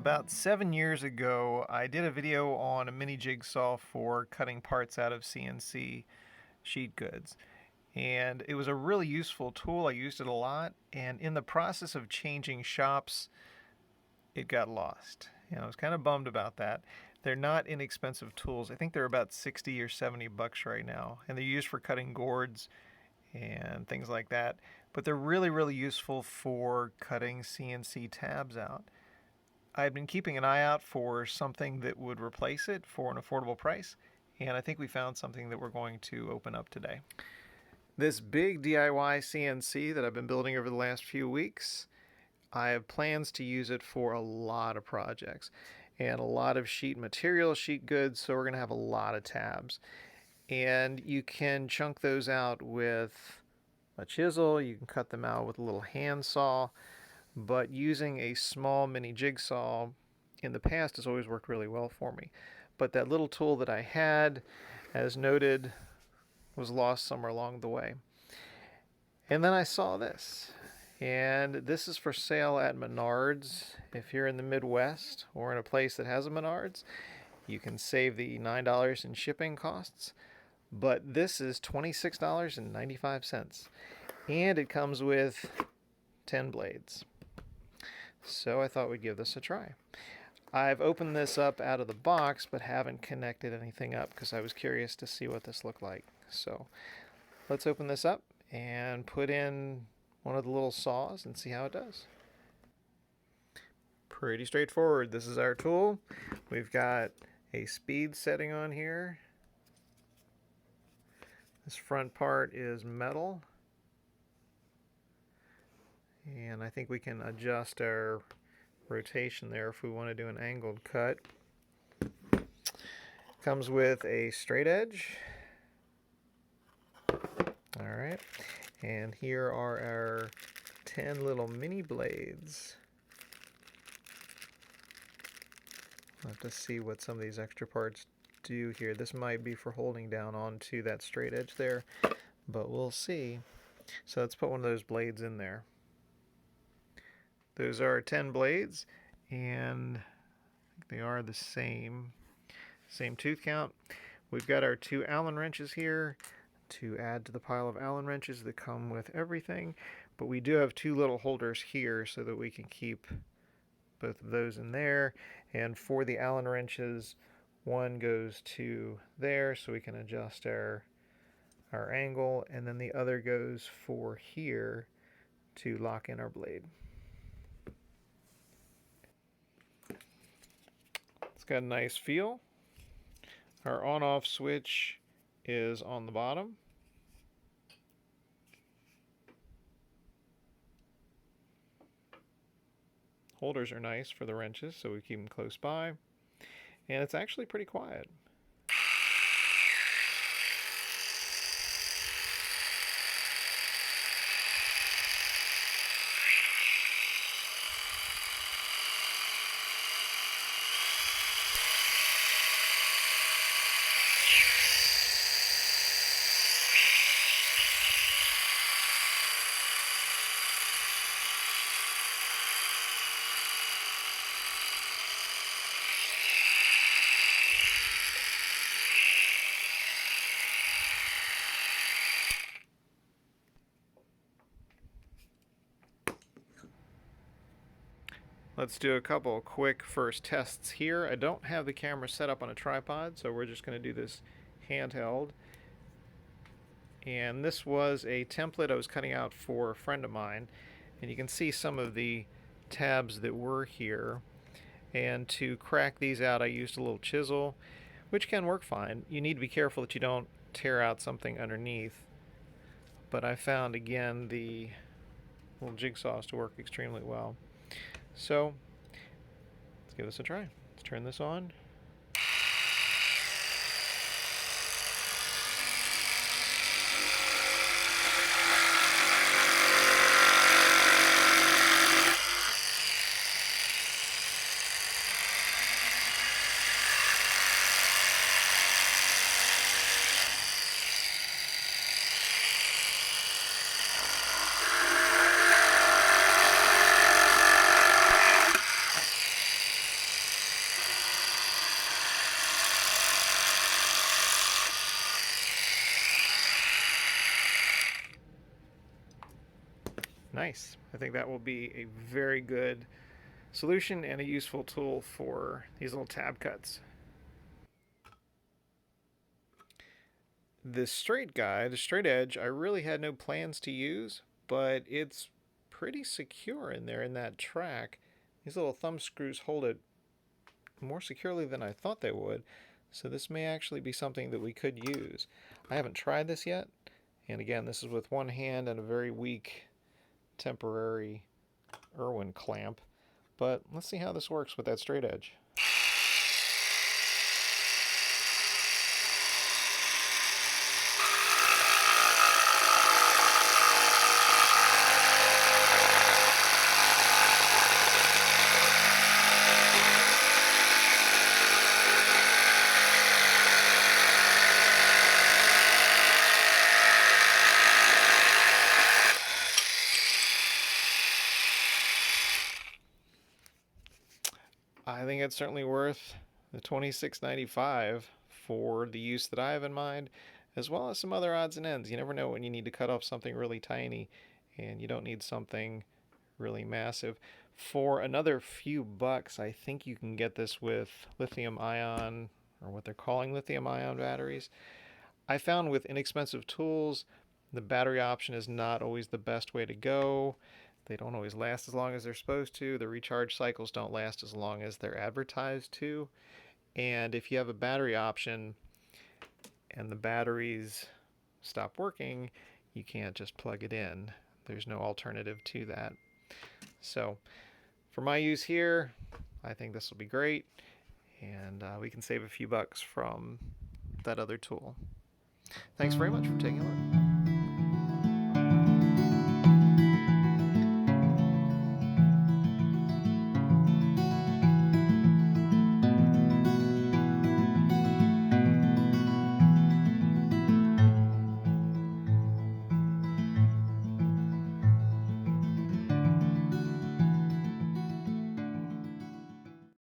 About 7 years ago, I did a video on a mini jigsaw for cutting parts out of CNC sheet goods. And it was a really useful tool. I used it a lot. And in the process of changing shops, it got lost. I was kind of bummed about that. They're not inexpensive tools. I think they're about 60 or 70 bucks right now. And they're used for cutting gourds and things like that. But they're really, really useful for cutting CNC tabs out. I've been keeping an eye out for something that would replace it for an affordable price, and I think we found something that we're going to open up today. This big DIY CNC that I've been building over the last few weeks, I have plans to use it for a lot of projects and a lot of sheet material, sheet goods, so we're going to have a lot of tabs. And you can chunk those out with a chisel, you can cut them out with a little hand saw, but using a small mini jigsaw in the past has always worked really well for me. But that little tool that I had, as noted, was lost somewhere along the way. And then I saw this. And this is for sale at Menards. If you're in the Midwest or in a place that has a Menards, you can save the $9 in shipping costs. But this is $26.95. And it comes with 10 blades. So I thought we'd give this a try. I've opened this up out of the box, but haven't connected anything up because I was curious to see what this looked like. So let's open this up and put in one of the little saws and see how it does. Pretty straightforward. This is our tool. We've got a speed setting on here. This front part is metal. And I think we can adjust our rotation there if we want to do an angled cut. Comes with a straight edge. Alright, and here are our 10 little mini blades. I'll have to see what some of these extra parts do here. This might be for holding down onto that straight edge there, but we'll see. So let's put one of those blades in there. Those are 10 blades, and they are the same tooth count. We've got our 2 Allen wrenches here to add to the pile of Allen wrenches that come with everything, but we do have 2 little holders here so that we can keep both of those in there. And for the Allen wrenches, one goes to there so we can adjust our angle, and then the other goes for here to lock in our blade. It's got a nice feel. Our on-off switch is on the bottom. Holders are nice for the wrenches, so we keep them close by. And it's actually pretty quiet. Let's do a couple quick first tests here. I don't have the camera set up on a tripod, so we're just going to do this handheld. And this was a template I was cutting out for a friend of mine, and you can see some of the tabs that were here. And to crack these out, I used a little chisel, which can work fine. You need to be careful that you don't tear out something underneath. But I found, again, the little jigsaws to work extremely well. So let's give this a try. Let's turn this on. Nice. I think that will be a very good solution and a useful tool for these little tab cuts. This straight guide, the straight edge, I really had no plans to use, but it's pretty secure in there in that track. These little thumb screws hold it more securely than I thought they would, so this may actually be something that we could use. I haven't tried this yet, and again, this is with one hand and a very weak temporary Irwin clamp, but let's see how this works with that straight edge. I think it's certainly worth the $26.95 for the use that I have in mind, as well as some other odds and ends. You never know when you need to cut off something really tiny, and you don't need something really massive. For another few bucks, I think you can get this with lithium ion, or what they're calling lithium ion batteries. I found with inexpensive tools, the battery option is not always the best way to go. They don't always last as long as they're supposed to. The recharge cycles don't last as long as they're advertised to. And if you have a battery option and the batteries stop working, you can't just plug it in. There's no alternative to that. So for my use here, I think this will be great, and we can save a few bucks from that other tool. Thanks very much for taking a look.